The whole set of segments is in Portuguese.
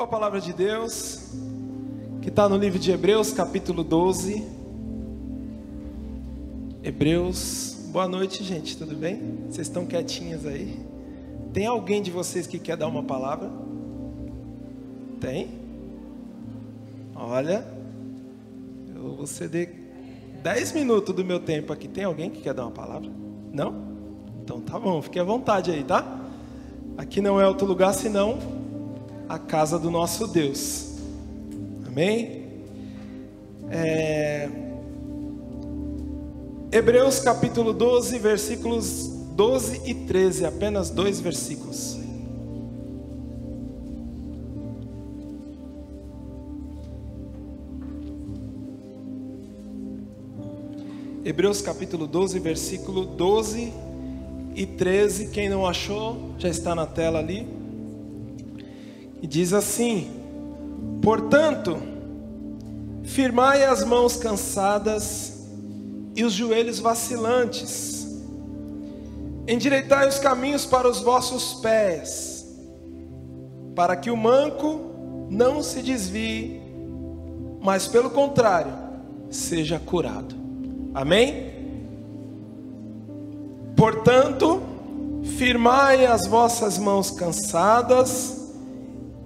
para a palavra de Deus, que está no livro de Hebreus, capítulo 12. Hebreus, boa noite, gente, tudo bem? Vocês estão quietinhas aí? Tem alguém de vocês que quer dar uma palavra? Tem? Olha, eu vou ceder 10 minutos do meu tempo aqui. Tem alguém que quer dar uma palavra? Não? Então tá bom, fique à vontade aí, tá? Aqui não é outro lugar senão a casa do nosso Deus. Amém? Hebreus capítulo 12, versículos 12 e 13, apenas 2 versículos. Hebreus capítulo 12, versículo 12 e 13, quem não achou, já está na tela ali. E diz assim: portanto, firmai as mãos cansadas e os joelhos vacilantes, endireitai os caminhos para os vossos pés, para que o manco não se desvie, mas pelo contrário, seja curado. Amém? Portanto, firmai as vossas mãos cansadas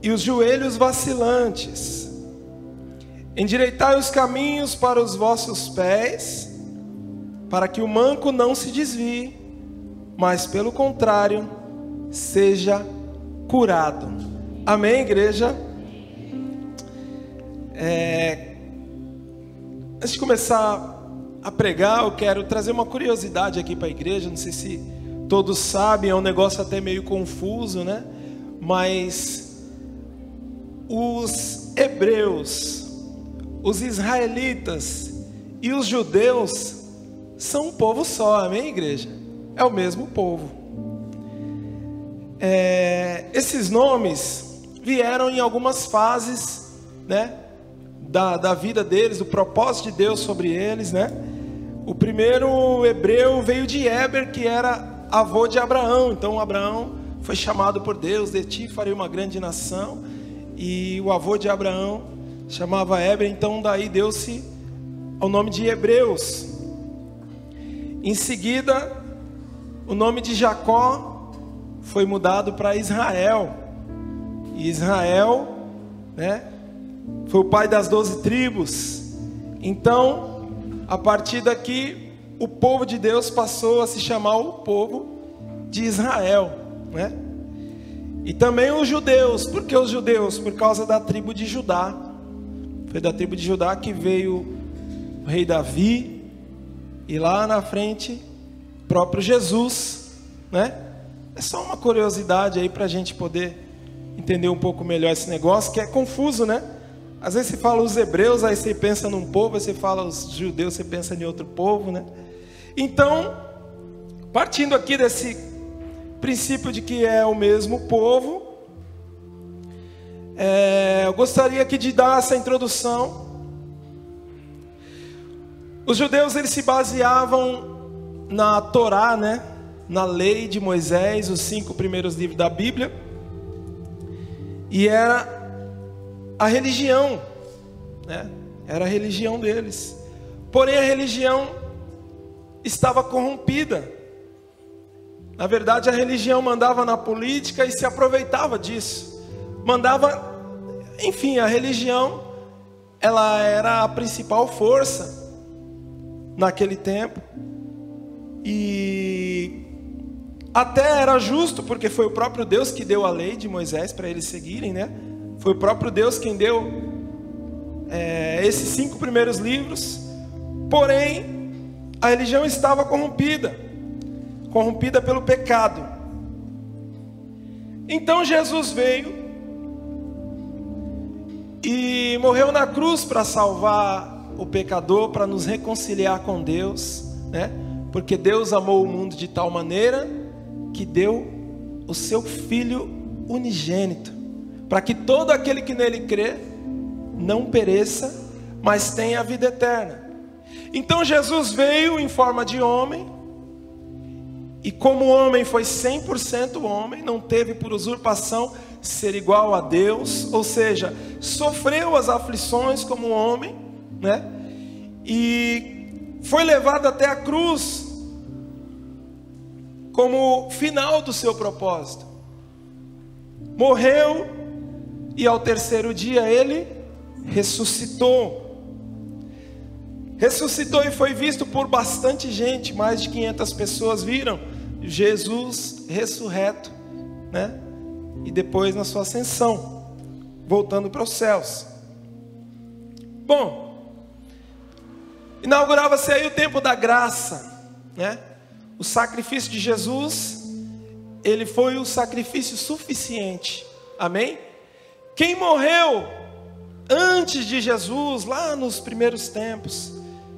e os joelhos vacilantes, endireitai os caminhos para os vossos pés, para que o manco não se desvie, mas pelo contrário, seja curado. Amém, igreja? Antes de começar a pregar, eu quero trazer uma curiosidade aqui para a igreja. Não sei se todos sabem, é um negócio até meio confuso, né? Mas os hebreus, os israelitas e os judeus são um povo só, amém, igreja? É o mesmo povo. Esses nomes vieram em algumas fases, né, da vida deles, do propósito de Deus sobre eles, né? O primeiro hebreu veio de Éber, que era avô de Abraão. Então Abraão foi chamado por Deus: de ti farei uma grande nação. E o avô de Abraão chamava Éber, então daí deu-se o nome de Hebreus. Em seguida, o nome de Jacó foi mudado para Israel. E Israel, né, foi o pai das 12 tribos. Então, a partir daqui, o povo de Deus passou a se chamar o povo de Israel, né? E também os judeus. Por que os judeus? Por causa da tribo de Judá. Foi da tribo de Judá que veio o rei Davi, e lá na frente, próprio Jesus, né? É só uma curiosidade aí para a gente poder entender um pouco melhor esse negócio, que é confuso, né? Às vezes você fala os hebreus, aí você pensa num povo, aí você fala os judeus, você pensa em outro povo, né? Então, partindo aqui desse princípio de que é o mesmo povo, eu gostaria aqui de dar essa introdução. Os judeus, eles se baseavam na Torá, né? Na lei de Moisés, os 5 primeiros livros da Bíblia, e era a religião, né? Era a religião deles. Porém, a religião estava corrompida. Na verdade, a religião mandava na política e se aproveitava disso. Enfim, a religião, ela era a principal força naquele tempo. E até era justo, porque foi o próprio Deus que deu a lei de Moisés para eles seguirem, né? Foi o próprio Deus quem deu esses 5 primeiros livros. Porém, a religião estava corrompida pelo pecado. Então Jesus veio e morreu na cruz para salvar o pecador, para nos reconciliar com Deus, né? Porque Deus amou o mundo de tal maneira que deu o seu Filho unigênito, para que todo aquele que nele crê não pereça, mas tenha a vida eterna. Então Jesus veio em forma de homem, e como homem foi 100% homem, não teve por usurpação ser igual a Deus, ou seja, sofreu as aflições como homem, né? E foi levado até a cruz como final do seu propósito. Morreu e ao terceiro dia ele ressuscitou. Ressuscitou e foi visto por bastante gente, mais de 500 pessoas viram Jesus ressurreto, né? E depois na sua ascensão, voltando para os céus. Bom, inaugurava-se aí o tempo da graça, né? O sacrifício de Jesus, ele foi o sacrifício suficiente, amém? Quem morreu antes de Jesus, lá nos primeiros tempos,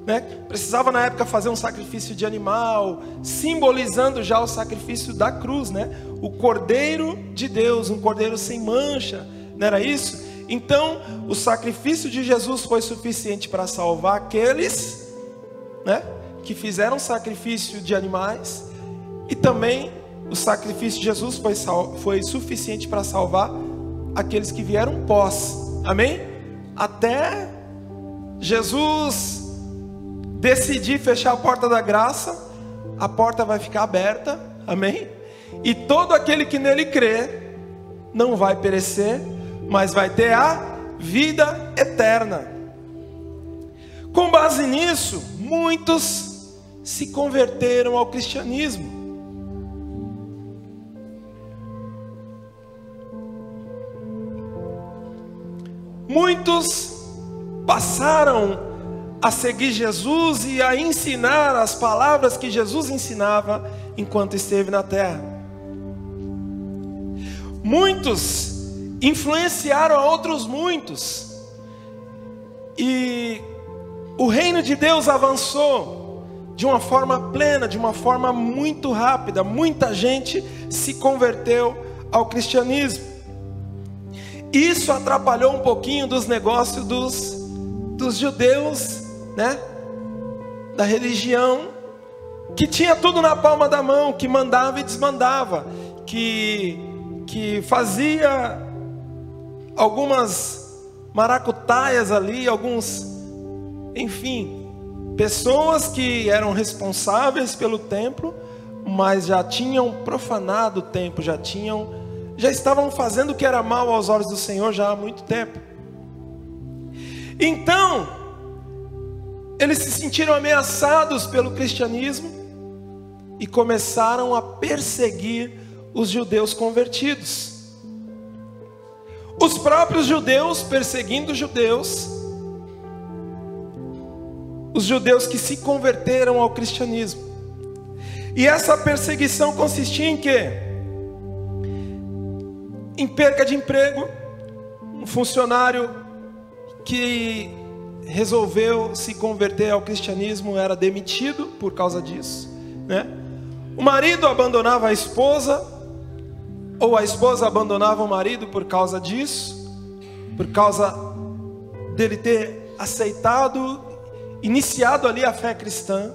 né? Precisava na época fazer um sacrifício de animal, simbolizando já o sacrifício da cruz, né? O Cordeiro de Deus, um cordeiro sem mancha, não era isso? Então, o sacrifício de Jesus foi suficiente para salvar aqueles, né, que fizeram sacrifício de animais, e também o sacrifício de Jesus foi suficiente para salvar aqueles que vieram pós, amém? Até Jesus decidir fechar a porta da graça, a porta vai ficar aberta, amém? E todo aquele que nele crê, não vai perecer, mas vai ter a vida eterna. Com base nisso, muitos se converteram ao cristianismo. Muitos passaram a seguir Jesus e a ensinar as palavras que Jesus ensinava enquanto esteve na terra. Muitos influenciaram a outros muitos, e o reino de Deus avançou de uma forma plena, de uma forma muito rápida. Muita gente se converteu ao cristianismo. Isso atrapalhou um pouquinho dos negócios dos judeus, né? Da religião, que tinha tudo na palma da mão, que mandava e desmandava, que fazia algumas maracutaias ali, enfim, pessoas que eram responsáveis pelo templo, mas já tinham profanado o templo, já estavam fazendo o que era mal aos olhos do Senhor já há muito tempo. Então, eles se sentiram ameaçados pelo cristianismo e começaram a perseguir os judeus convertidos. Os próprios judeus perseguindo os judeus que se converteram ao cristianismo. E essa perseguição consistia em quê? Em perca de emprego. Um funcionário que resolveu se converter ao cristianismo era demitido por causa disso, né? O marido abandonava a esposa, ou a esposa abandonava o marido por causa disso, por causa dele ter aceitado, iniciado ali a fé cristã,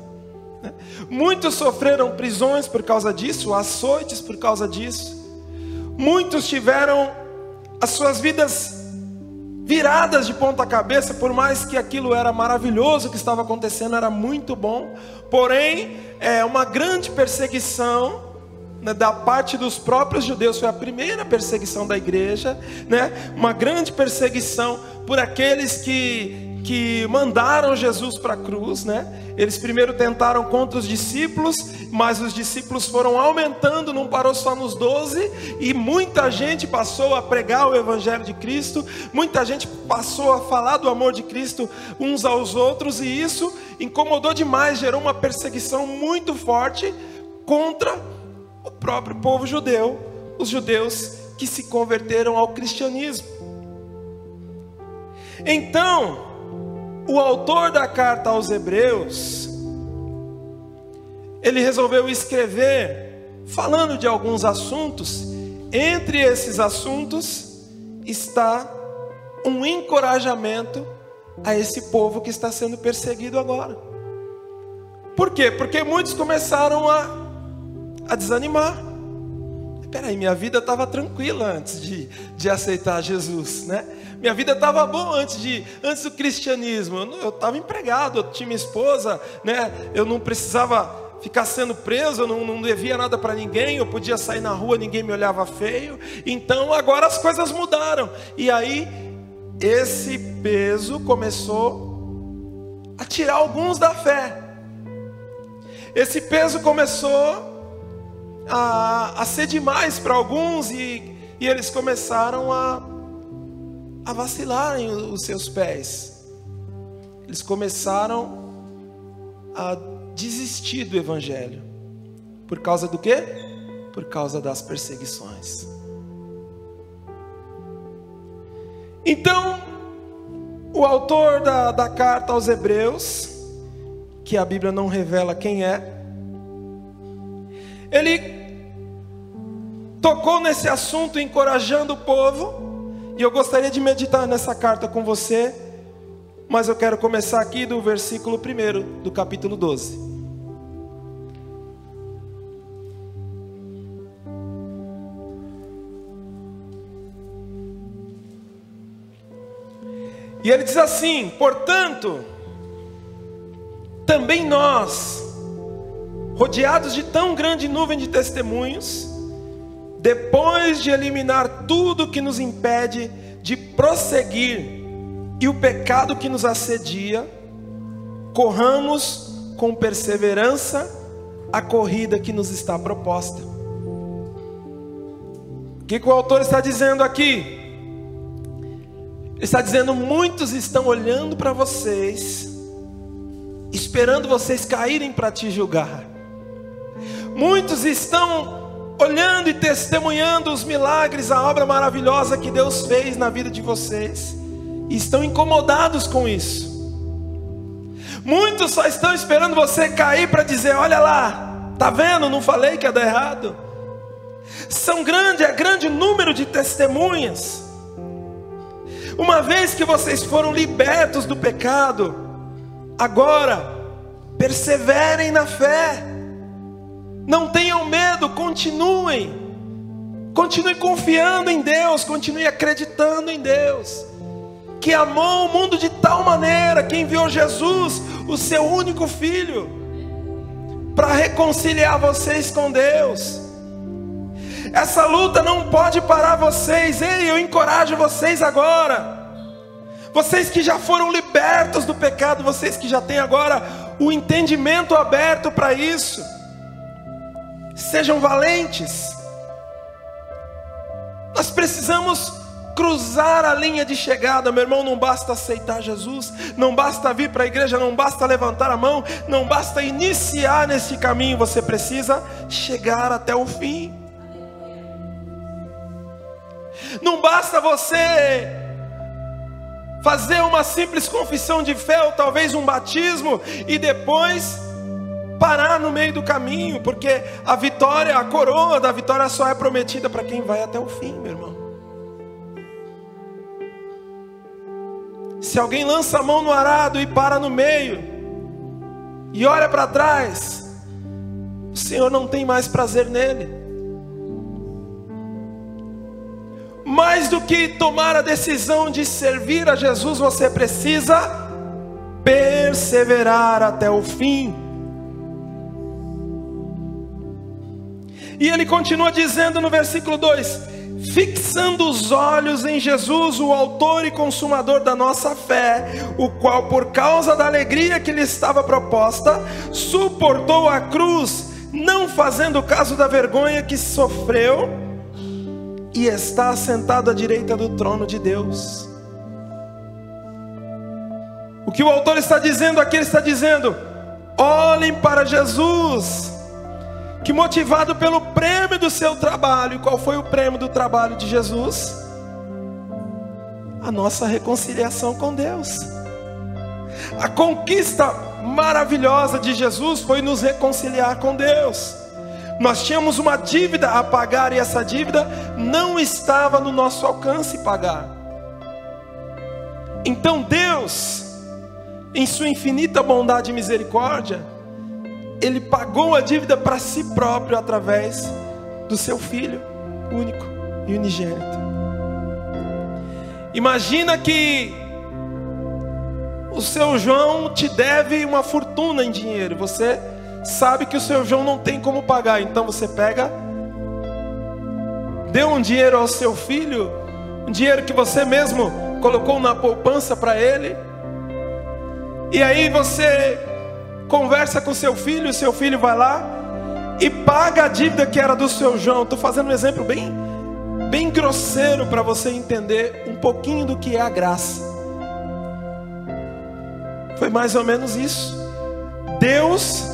né? Muitos sofreram prisões por causa disso, açoites por causa disso. Muitos tiveram as suas vidas viradas de ponta cabeça, por mais que aquilo era maravilhoso, o que estava acontecendo era muito bom, porém, uma grande perseguição, né, da parte dos próprios judeus. Foi a primeira perseguição da igreja, né? Uma grande perseguição por aqueles que mandaram Jesus para a cruz, né? Eles primeiro tentaram contra os discípulos, mas os discípulos foram aumentando, não parou só nos 12, e muita gente passou a pregar o evangelho de Cristo, muita gente passou a falar do amor de Cristo uns aos outros, e isso incomodou demais, gerou uma perseguição muito forte contra o próprio povo judeu, os judeus que se converteram ao cristianismo. Então, o autor da carta aos Hebreus, ele resolveu escrever falando de alguns assuntos. Entre esses assuntos está um encorajamento a esse povo que está sendo perseguido agora. Por quê? Porque muitos começaram a desanimar. peraí, minha vida estava tranquila antes de aceitar Jesus, né? Minha vida estava boa antes do cristianismo. Eu estava empregado, eu tinha minha esposa, né? Eu não precisava ficar sendo preso, eu não devia nada para ninguém, eu podia sair na rua, ninguém me olhava feio. Então agora as coisas mudaram. E aí esse peso começou a tirar alguns da fé. Esse peso começou a ser demais para alguns, e eles começaram a vacilarem os seus pés. Eles começaram a desistir do evangelho. Por causa do quê? Por causa das perseguições. Então, o autor da carta aos Hebreus, que a Bíblia não revela quem é, ele tocou nesse assunto, encorajando o povo, e eu gostaria de meditar nessa carta com você, mas eu quero começar aqui do versículo 1 do capítulo 12. E ele diz assim: portanto, também nós, rodeados de tão grande nuvem de testemunhos, depois de eliminar tudo que nos impede de prosseguir e o pecado que nos assedia, corramos com perseverança a corrida que nos está proposta. O que o autor está dizendo aqui? Ele está dizendo: muitos estão olhando para vocês, esperando vocês caírem para te julgar. Muitos estão olhando e testemunhando os milagres, a obra maravilhosa que Deus fez na vida de vocês, e estão incomodados com isso. Muitos só estão esperando você cair para dizer: olha lá, tá vendo? Não falei que ia dar errado. É grande número de testemunhas. Uma vez que vocês foram libertos do pecado, agora perseverem na fé. Não tenham medo, continuem confiando em Deus, continuem acreditando em Deus, que amou o mundo de tal maneira que enviou Jesus, o seu único filho, para reconciliar vocês com Deus. Essa luta não pode parar vocês. Ei, eu encorajo vocês agora, vocês que já foram libertos do pecado, vocês que já têm agora o entendimento aberto para isso, sejam valentes. Nós precisamos cruzar a linha de chegada, meu irmão. Não basta aceitar Jesus, não basta vir para a igreja, não basta levantar a mão, não basta iniciar nesse caminho, você precisa chegar até o fim. Não basta você fazer uma simples confissão de fé, ou talvez um batismo, e depois parar no meio do caminho, porque a vitória, a coroa da vitória só é prometida para quem vai até o fim, meu irmão. Se alguém lança a mão no arado e para no meio e olha para trás, o Senhor não tem mais prazer nele. Mais do que tomar a decisão de servir a Jesus, você precisa perseverar até o fim. E ele continua dizendo no versículo 2: fixando os olhos em Jesus, o autor e consumador da nossa fé, o qual por causa da alegria que lhe estava proposta, suportou a cruz, não fazendo caso da vergonha que sofreu, e está assentado à direita do trono de Deus. O que o autor está dizendo aqui? Ele está dizendo: olhem para Jesus, que motivado pelo prêmio do seu trabalho. E qual foi o prêmio do trabalho de Jesus? A nossa reconciliação com Deus. A conquista maravilhosa de Jesus foi nos reconciliar com Deus. Nós tínhamos uma dívida a pagar, e essa dívida não estava no nosso alcance pagar. Então Deus, em sua infinita bondade e misericórdia, Ele pagou a dívida para si próprio através do seu Filho. único e unigênito. Imagina que o seu João te deve uma fortuna em dinheiro. Você sabe que o seu João não tem como pagar. Então você pega, deu um dinheiro ao seu filho, um dinheiro que você mesmo colocou na poupança para ele. E aí você conversa com seu filho, o seu filho vai lá e paga a dívida que era do seu João. Estou fazendo um exemplo bem grosseiro para você entender um pouquinho do que é a graça. Foi mais ou menos isso. Deus,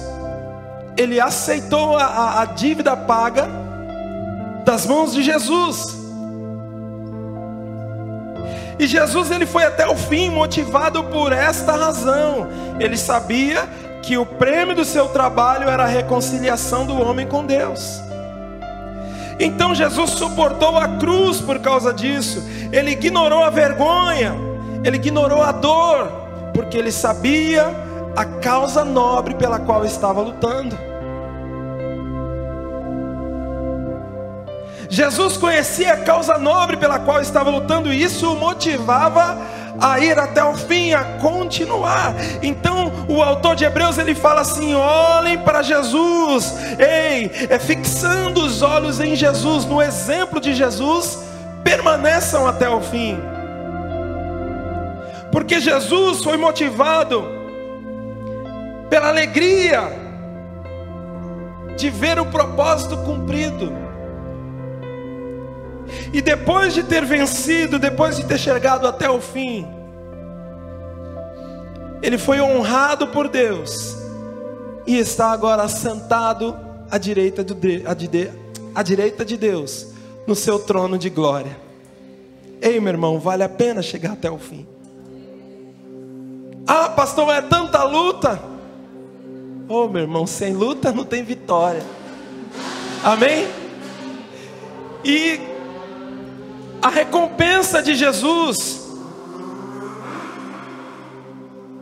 Ele aceitou a dívida paga das mãos de Jesus. E Jesus, Ele foi até o fim motivado por esta razão. Ele sabia que o prêmio do seu trabalho era a reconciliação do homem com Deus. Então Jesus suportou a cruz por causa disso. Ele ignorou a vergonha, Ele ignorou a dor, porque Ele sabia a causa nobre pela qual estava lutando. Jesus conhecia a causa nobre pela qual estava lutando, e isso o motivava a ir até o fim, a continuar. Então o autor de Hebreus, ele fala assim: olhem para Jesus, fixando os olhos em Jesus, no exemplo de Jesus, permaneçam até o fim. Porque Jesus foi motivado pela alegria de ver o propósito cumprido. E depois de ter vencido, depois de ter chegado até o fim, Ele foi honrado por Deus e está agora sentado à direita de Deus, no seu trono de glória. Ei, meu irmão, vale a pena chegar até o fim. Ah, pastor, é tanta luta. Oh, meu irmão, sem luta não tem vitória. Amém? E a recompensa de Jesus,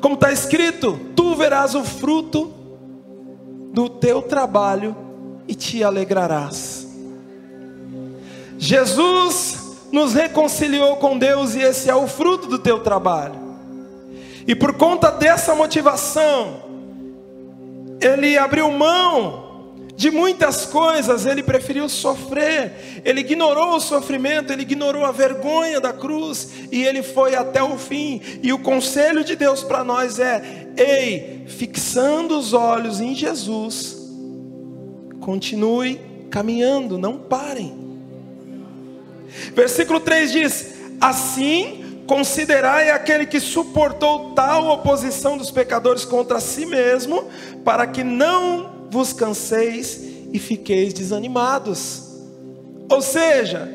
como está escrito: tu verás o fruto do teu trabalho e te alegrarás. Jesus nos reconciliou com Deus, e esse é o fruto do teu trabalho. E por conta dessa motivação, Ele abriu mão de muitas coisas. Ele preferiu sofrer. Ele ignorou o sofrimento, Ele ignorou a vergonha da cruz, e Ele foi até o fim. E o conselho de Deus para nós é: fixando os olhos em Jesus, continue caminhando, não parem. Versículo 3 diz: assim considerai aquele que suportou tal oposição dos pecadores contra si mesmo, para que não vos canseis e fiqueis desanimados. Ou seja,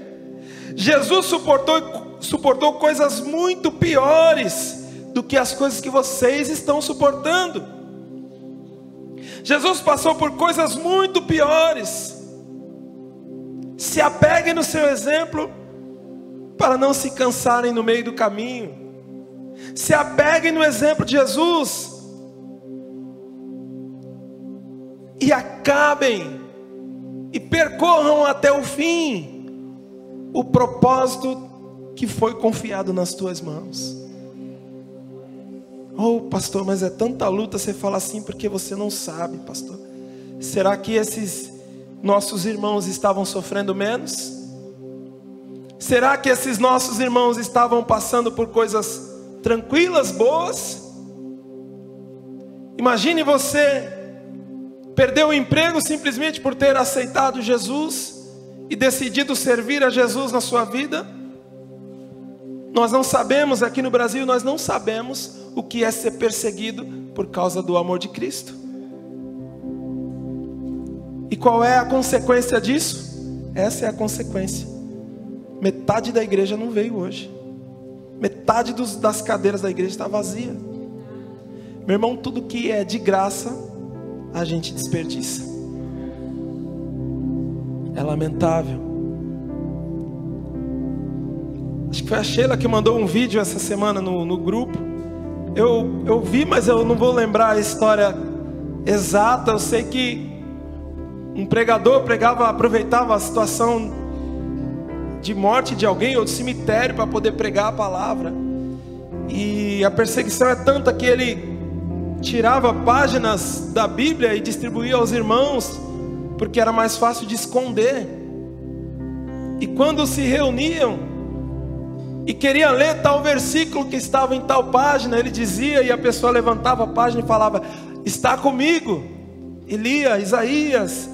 Jesus suportou coisas muito piores do que as coisas que vocês estão suportando. Jesus passou por coisas muito piores. Se apeguem no seu exemplo, para não se cansarem no meio do caminho. Se apeguem no exemplo de Jesus e acabem e percorram até o fim o propósito que foi confiado nas tuas mãos. Oh, pastor, mas é tanta luta. Você fala assim porque você não sabe, pastor. Será que esses nossos irmãos estavam sofrendo menos? Será que esses nossos irmãos estavam passando por coisas tranquilas, boas? Imagine você perder o emprego simplesmente por ter aceitado Jesus e decidido servir a Jesus na sua vida. Nós não sabemos, aqui no Brasil, nós não sabemos o que é ser perseguido por causa do amor de Cristo. E qual é a consequência disso? Essa é a consequência. Metade da igreja não veio hoje. Metade das cadeiras da igreja está vazia. Meu irmão, tudo que é de graça, a gente desperdiça. É lamentável. Acho que foi a Sheila que mandou um vídeo essa semana no grupo. Eu vi, mas eu não vou lembrar a história exata. Eu sei que um pregador aproveitava a situação de morte de alguém ou de cemitério para poder pregar a palavra. E a perseguição é tanta que ele tirava páginas da Bíblia e distribuía aos irmãos, porque era mais fácil de esconder. E quando se reuniam e queria ler tal versículo que estava em tal página, ele dizia, e a pessoa levantava a página e falava: está comigo, e lia Isaías,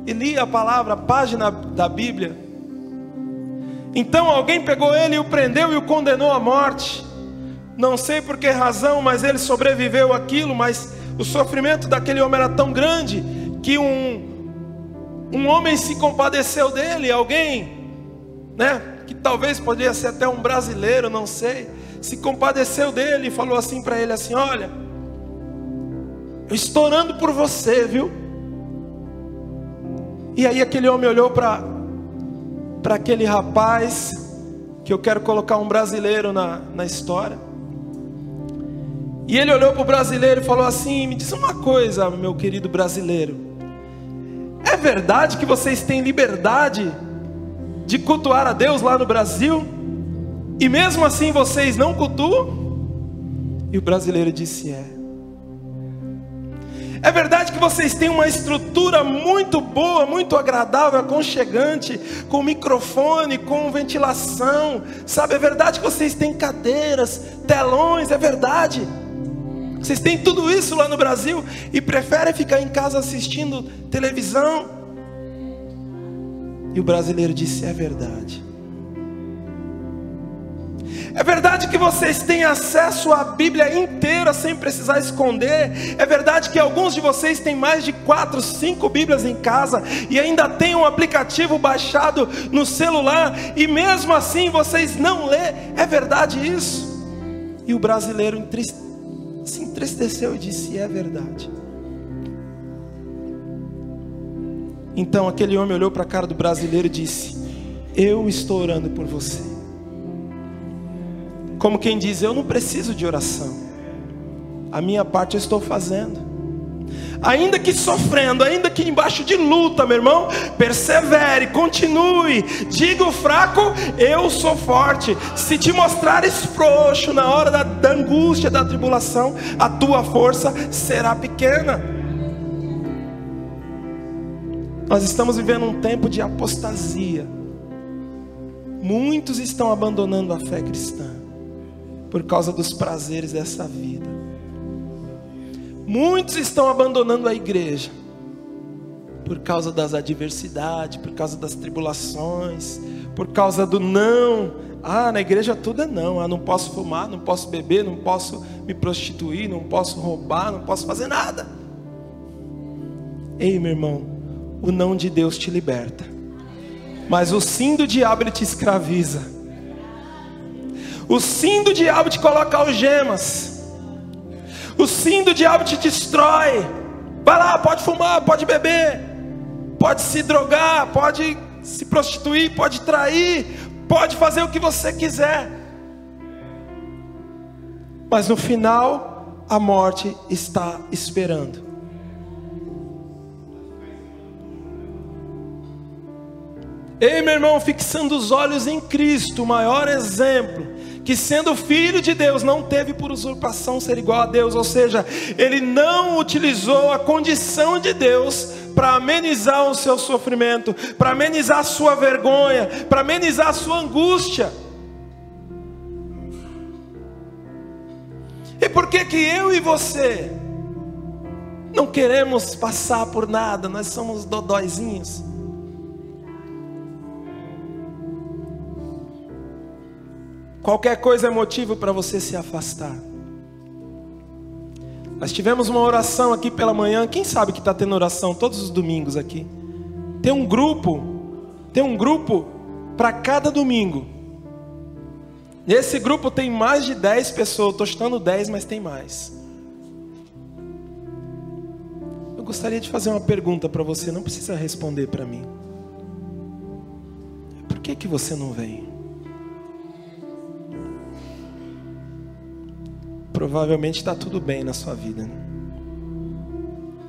e lia a palavra, a página da Bíblia. Então alguém pegou ele e o prendeu e o condenou à morte. Não sei por que razão, mas ele sobreviveu àquilo. Mas o sofrimento daquele homem era tão grande que um homem se compadeceu dele. Alguém, né, que talvez poderia ser até um brasileiro, não sei, se compadeceu dele e falou assim para ele assim: olha, eu estou orando por você, viu? E aí aquele homem olhou para aquele rapaz, que eu quero colocar um brasileiro na história. E ele olhou para o brasileiro e falou assim: me diz uma coisa, meu querido brasileiro, é verdade que vocês têm liberdade de cultuar a Deus lá no Brasil, e mesmo assim vocês não cultuam? E o brasileiro disse: é verdade que vocês têm uma estrutura muito boa, muito agradável, aconchegante, com microfone, com ventilação, sabe? É verdade que vocês têm cadeiras, telões, é verdade. Vocês têm tudo isso lá no Brasil e preferem ficar em casa assistindo televisão? E o brasileiro disse: é verdade. É verdade que vocês têm acesso à Bíblia inteira sem precisar esconder. É verdade que alguns de vocês têm mais de 4, 5 Bíblias em casa e ainda tem um aplicativo baixado no celular, e mesmo assim vocês não lê. É verdade isso? E o brasileiro se entristeceu e disse: é verdade. Então aquele homem olhou para a cara do brasileiro e disse: eu estou orando por você. Como quem diz: eu não preciso de oração, a minha parte eu estou fazendo. Ainda que sofrendo, ainda que embaixo de luta, meu irmão, persevere, continue. Diga o fraco: eu sou forte. Se te mostrares frouxo na hora da angústia, da tribulação, a tua força será pequena. Nós estamos vivendo um tempo de apostasia. Muitos estão abandonando a fé cristã por causa dos prazeres dessa vida. Muitos estão abandonando a igreja por causa das adversidades, por causa das tribulações, por causa do não. Na igreja tudo é não. Não posso fumar, não posso beber, não posso me prostituir, não posso roubar, não posso fazer nada. Ei, meu irmão, o não de Deus te liberta, mas o sim do diabo, ele te escraviza. O sim do diabo te coloca algemas. O sim do diabo te destrói. Vai lá, pode fumar, pode beber, pode se drogar, pode se prostituir, pode trair, pode fazer o que você quiser. Mas no final, a morte está esperando. Ei, meu irmão, fixando os olhos em Cristo, o maior exemplo, que sendo filho de Deus, não teve por usurpação ser igual a Deus. Ou seja, ele não utilizou a condição de Deus para amenizar o seu sofrimento, para amenizar a sua vergonha, para amenizar a sua angústia. E por que eu e você não queremos passar por nada? Nós somos dodóizinhos. Qualquer coisa é motivo para você se afastar. Nós tivemos uma oração aqui pela manhã. Quem sabe que está tendo oração todos os domingos aqui? Tem um grupo para cada domingo. Nesse grupo tem mais de 10 pessoas. Estou chutando 10, mas tem mais. Eu gostaria de fazer uma pergunta para você. Não precisa responder para mim. Por que você não vem? Provavelmente está tudo bem na sua vida, né?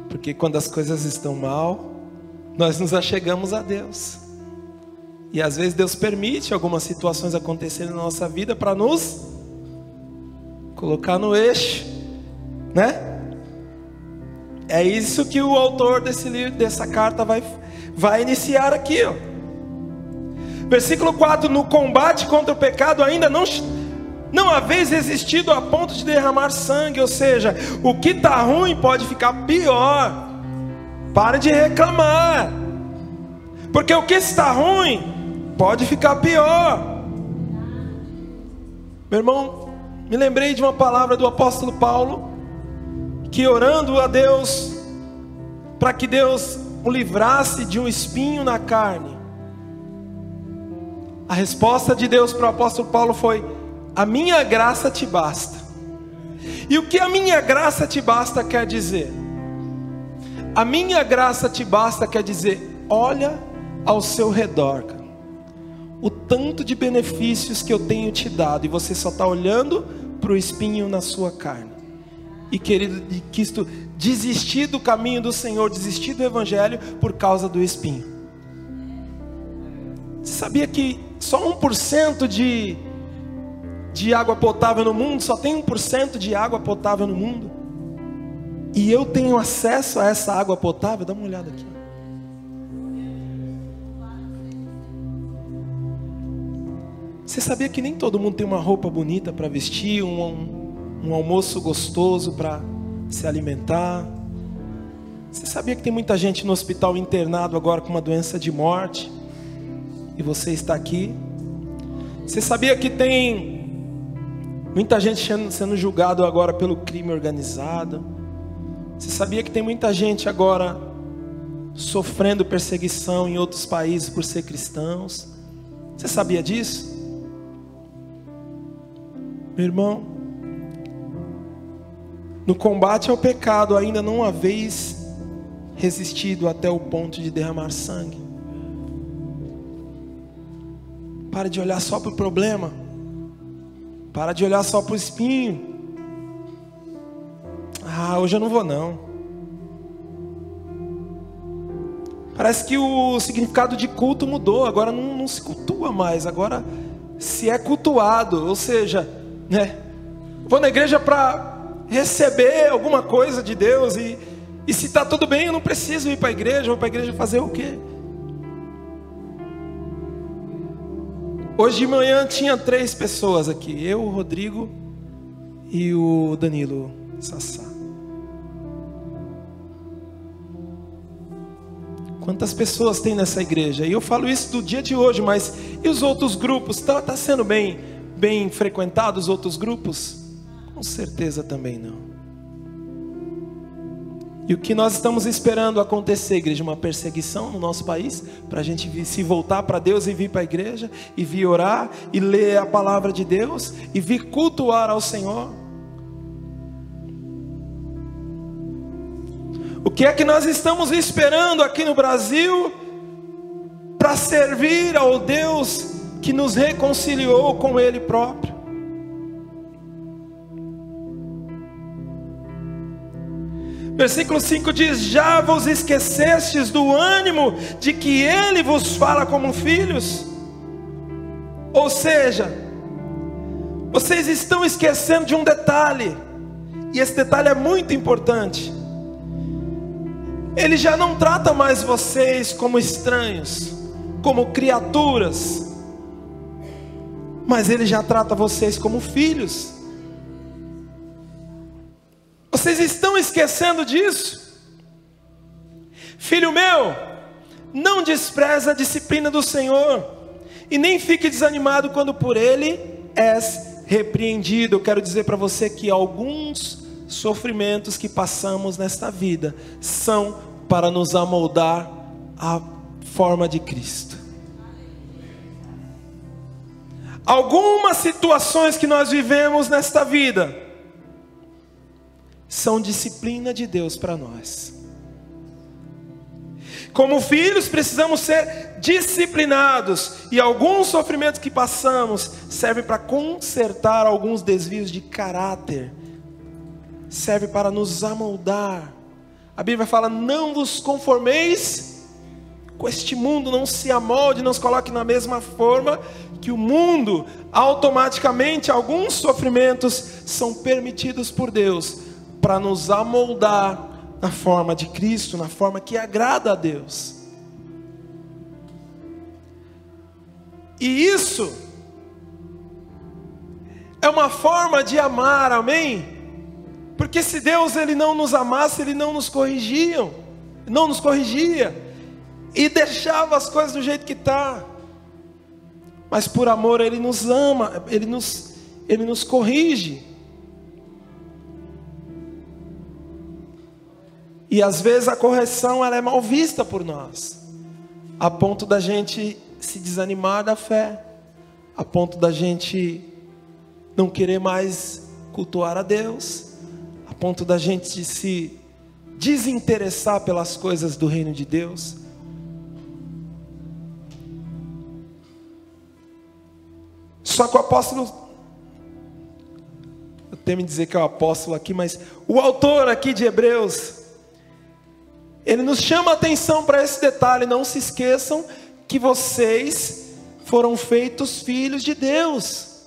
Porque quando as coisas estão mal, nós nos achegamos a Deus. E às vezes Deus permite algumas situações acontecerem na nossa vida para nos colocar no eixo, né? É isso que o autor desse livro, dessa carta vai iniciar aqui, ó. Versículo 4: no combate contra o pecado ainda não haveis resistido a ponto de derramar sangue. Ou seja, o que está ruim pode ficar pior. Pare de reclamar, porque o que está ruim pode ficar pior. Meu irmão, me lembrei de uma palavra do apóstolo Paulo, que orando a Deus, para que Deus o livrasse de um espinho na carne, a resposta de Deus para o apóstolo Paulo foi: a minha graça te basta. E o que a minha graça te basta quer dizer? A minha graça te basta quer dizer, olha ao seu redor, cara, o tanto de benefícios que eu tenho te dado, e você só está olhando para o espinho na sua carne. E querido, quis desistir do caminho do Senhor, desistir do Evangelho por causa do espinho. Você sabia que só 1% de água potável no mundo, só tem 1% de água potável no mundo? E eu tenho acesso a essa água potável? Dá uma olhada aqui. Você sabia que nem todo mundo tem uma roupa bonita para vestir, um almoço gostoso para se alimentar? Você sabia que tem muita gente no hospital internado agora com uma doença de morte? E você está aqui? Você sabia que tem muita gente sendo julgado agora pelo crime organizado? Você sabia que tem muita gente agora sofrendo perseguição em outros países por ser cristãos? Você sabia disso? Meu irmão, no combate ao pecado ainda não haveis resistido até o ponto de derramar sangue. Para de olhar só para o problema. Para de olhar só para o espinho. Ah, hoje eu não vou não. Parece que o significado de culto mudou. Agora não se cultua mais. Agora se é cultuado. Ou seja, né? Vou na igreja para receber alguma coisa de Deus. E se está tudo bem, eu não preciso ir para a igreja. Vou para a igreja fazer o quê? Hoje de manhã tinha 3 pessoas aqui. Eu, o Rodrigo e o Danilo Sassá. Quantas pessoas tem nessa igreja? E eu falo isso do dia de hoje, mas e os outros grupos? Está sendo bem frequentados os outros grupos? Com certeza também não. E o que nós estamos esperando acontecer, igreja? Uma perseguição no nosso país, para a gente se voltar para Deus e vir para a igreja, e vir orar, e ler a palavra de Deus, e vir cultuar ao Senhor. O que é que nós estamos esperando aqui no Brasil, para servir ao Deus que nos reconciliou com Ele próprio? Versículo 5 diz: já vos esquecestes do ânimo de que Ele vos fala como filhos? Ou seja, vocês estão esquecendo de um detalhe, e esse detalhe é muito importante. Ele já não trata mais vocês como estranhos, como criaturas, mas Ele já trata vocês como filhos. Vocês estão esquecendo disso? Filho meu, não despreza a disciplina do Senhor, e nem fique desanimado quando por Ele és repreendido. Eu quero dizer para você que alguns sofrimentos que passamos nesta vida são para nos amoldar à forma de Cristo. Algumas situações que nós vivemos nesta vida são disciplina de Deus para nós. Como filhos precisamos ser disciplinados, e alguns sofrimentos que passamos servem para consertar alguns desvios de caráter, serve para nos amoldar. A Bíblia fala: não vos conformeis com este mundo, não se amolde, não se coloque na mesma forma que o mundo. Automaticamente, alguns sofrimentos são permitidos por Deus para nos amoldar na forma de Cristo, na forma que agrada a Deus. E isso é uma forma de amar, amém? Porque se Deus ele não nos amasse, Ele não nos corrigia, e deixava as coisas do jeito que está. Mas por amor Ele nos ama, Ele nos corrige. E às vezes a correção ela é mal vista por nós, a ponto da gente se desanimar da fé, a ponto da gente não querer mais cultuar a Deus, a ponto da gente se desinteressar pelas coisas do reino de Deus. Só que o apóstolo, eu temo dizer que é o apóstolo aqui, mas o autor aqui de Hebreus, ele nos chama a atenção para esse detalhe. Não se esqueçam que vocês foram feitos filhos de Deus.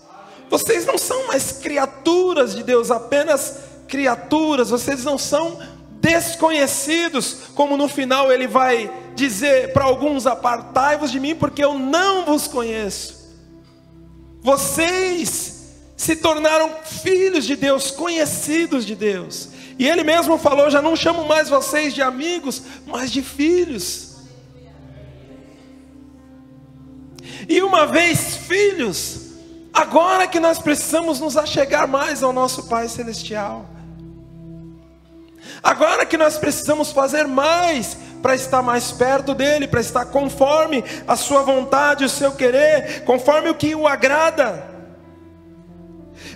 Vocês não são mais criaturas de Deus, apenas criaturas. Vocês não são desconhecidos, como no final ele vai dizer para alguns: apartai-vos de mim, porque eu não vos conheço. Vocês se tornaram filhos de Deus, conhecidos de Deus. E ele mesmo falou: já não chamo mais vocês de amigos, mas de filhos. E uma vez filhos, agora que nós precisamos nos achegar mais ao nosso Pai Celestial, agora que nós precisamos fazer mais para estar mais perto dEle, para estar conforme a sua vontade, o seu querer, conforme o que o agrada.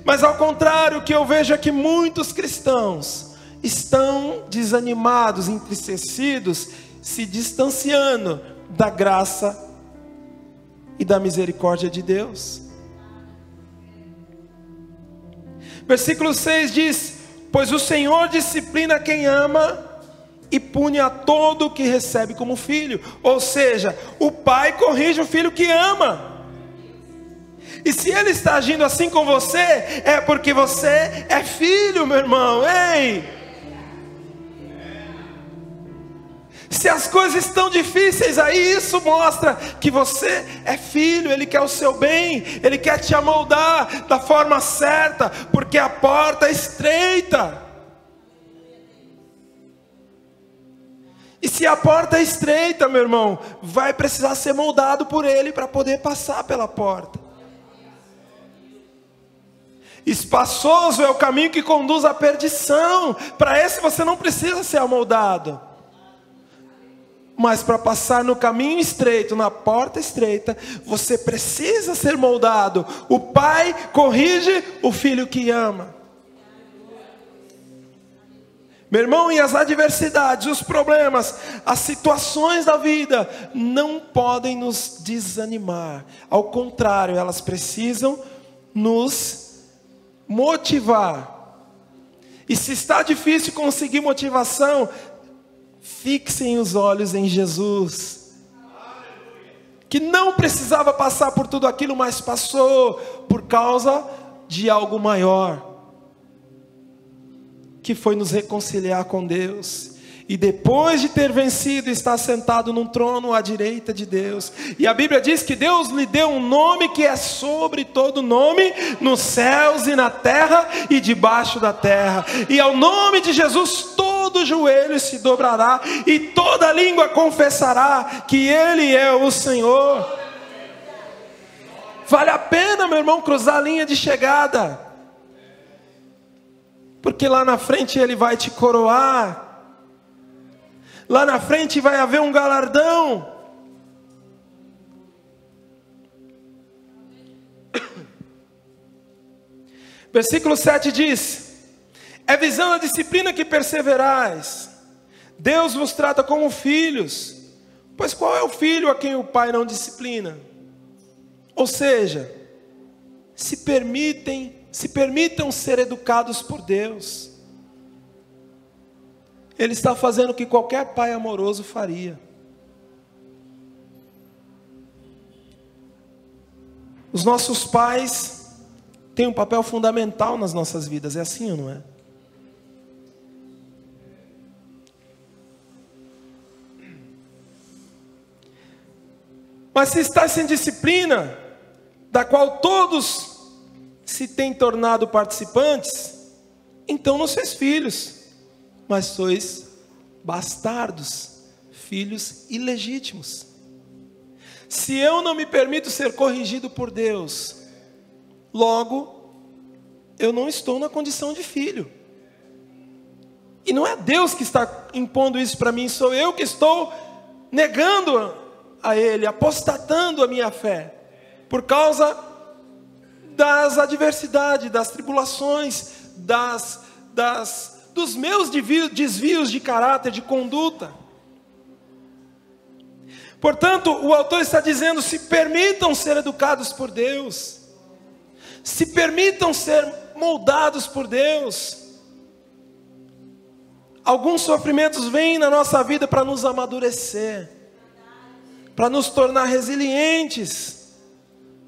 Mas ao contrário, o que eu vejo é que muitos cristãos estão desanimados, entristecidos, se distanciando da graça e da misericórdia de Deus. Versículo 6 diz: pois o Senhor disciplina quem ama e pune a todo o que recebe como filho. Ou seja, o pai corrige o filho que ama. E se ele está agindo assim com você, é porque você é filho, meu irmão. Ei! Se as coisas estão difíceis aí, isso mostra que você é filho. Ele quer o seu bem, Ele quer te amoldar da forma certa, porque a porta é estreita. E se a porta é estreita, meu irmão, vai precisar ser moldado por Ele para poder passar pela porta. Espaçoso é o caminho que conduz à perdição. Para esse você não precisa ser amoldado. Mas para passar no caminho estreito, na porta estreita, você precisa ser moldado. O pai corrige o filho que ama. Meu irmão, e as adversidades, os problemas, as situações da vida não podem nos desanimar. Ao contrário, elas precisam nos motivar. E se está difícil conseguir motivação, fixem os olhos em Jesus, que não precisava passar por tudo aquilo, mas passou por causa de algo maior, que foi nos reconciliar com Deus. E depois de ter vencido, está sentado num trono à direita de Deus. E a Bíblia diz que Deus lhe deu um nome que é sobre todo nome, nos céus e na terra e debaixo da terra. E ao nome de Jesus todo joelho se dobrará e toda língua confessará que Ele é o Senhor. Vale a pena, meu irmão, cruzar a linha de chegada, porque lá na frente Ele vai te coroar. Lá na frente vai haver um galardão. Versículo 7 diz: é visando a disciplina que perseverais. Deus vos trata como filhos. Pois qual é o filho a quem o pai não disciplina? Ou seja, se permitam ser educados por Deus. Ele está fazendo o que qualquer pai amoroso faria. Os nossos pais têm um papel fundamental nas nossas vidas, é assim ou não é? Mas se está sem disciplina, da qual todos se têm tornado participantes, então não sois filhos, mas sois bastardos, filhos ilegítimos. Se eu não me permito ser corrigido por Deus, logo, eu não estou na condição de filho. E não é Deus que está impondo isso para mim, sou eu que estou negando a Ele, apostatando a minha fé, por causa das adversidades, das tribulações, dos meus desvios de caráter, de conduta. Portanto, o autor está dizendo, se permitam ser educados por Deus, se permitam ser moldados por Deus. Alguns sofrimentos vêm na nossa vida para nos amadurecer, para nos tornar resilientes,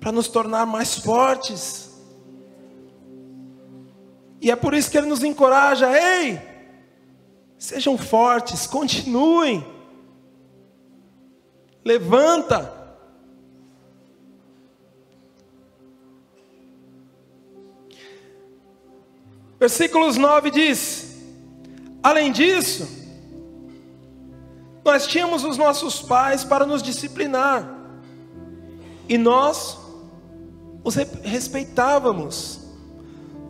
para nos tornar mais fortes. E é por isso que ele nos encoraja, ei, sejam fortes, continuem, levanta. Versículos 9 diz, além disso, nós tínhamos os nossos pais para nos disciplinar, e nós os respeitávamos.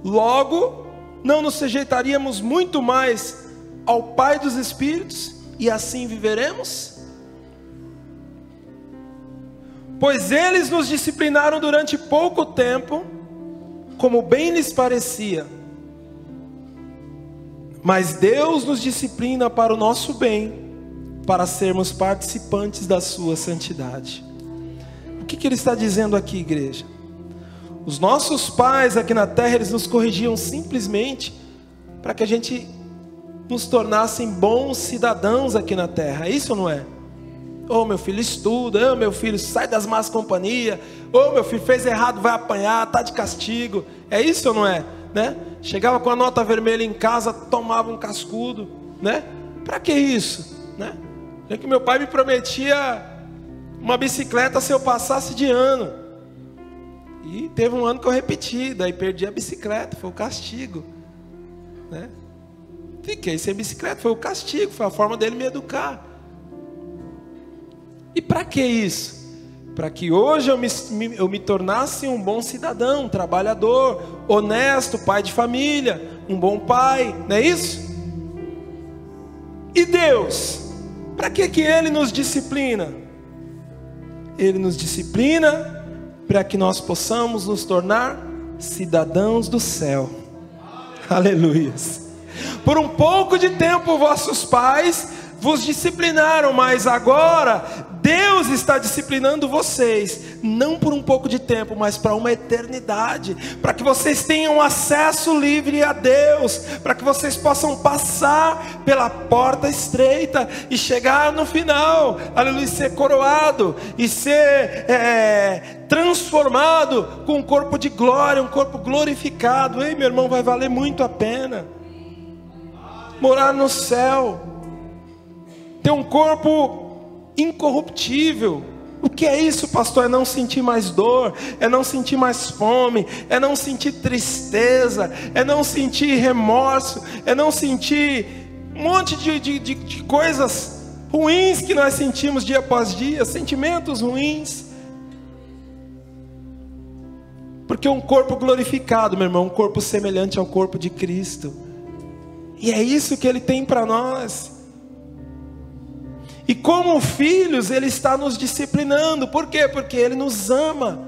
Logo, não nos sujeitaríamos muito mais ao Pai dos Espíritos, e assim viveremos? Pois eles nos disciplinaram durante pouco tempo, como bem lhes parecia. Mas Deus nos disciplina para o nosso bem, para sermos participantes da sua santidade. O que ele está dizendo aqui, igreja? Os nossos pais aqui na terra, eles nos corrigiam simplesmente para que a gente nos tornassem bons cidadãos aqui na terra. É isso ou não é? Ô meu filho, estuda. Ô meu filho, sai das más companhias. Ô meu filho, fez errado, vai apanhar, está de castigo. É isso ou não é? Né? Chegava com a nota vermelha em casa, tomava um cascudo, né? Para que isso? Né? É que meu pai me prometia uma bicicleta se eu passasse de ano. E teve um ano que eu repeti, daí perdi a bicicleta, foi o castigo, né? Fiquei sem bicicleta, foi o castigo, foi a forma dele me educar. E para que isso? Para que hoje eu me tornasse um bom cidadão, um trabalhador, honesto, pai de família, um bom pai, não é isso? E Deus, para que Ele nos disciplina? Ele nos disciplina para que nós possamos nos tornar cidadãos do céu. Aleluias. Por um pouco de tempo vossos pais vos disciplinaram, mas agora Deus está disciplinando vocês, não por um pouco de tempo, mas para uma eternidade, para que vocês tenham acesso livre a Deus, para que vocês possam passar pela porta estreita e chegar no final, aleluia, ser coroado e ser transformado com um corpo de glória, um corpo glorificado. Ei, meu irmão, vai valer muito a pena morar no céu, ter um corpo incorruptível. O que é isso, pastor? É não sentir mais dor, é não sentir mais fome, é não sentir tristeza, é não sentir remorso, é não sentir um monte de coisas ruins que nós sentimos dia após dia, sentimentos ruins. Porque um corpo glorificado, meu irmão, um corpo semelhante ao corpo de Cristo, e é isso que Ele tem para nós. E como filhos, Ele está nos disciplinando. Por quê? Porque Ele nos ama.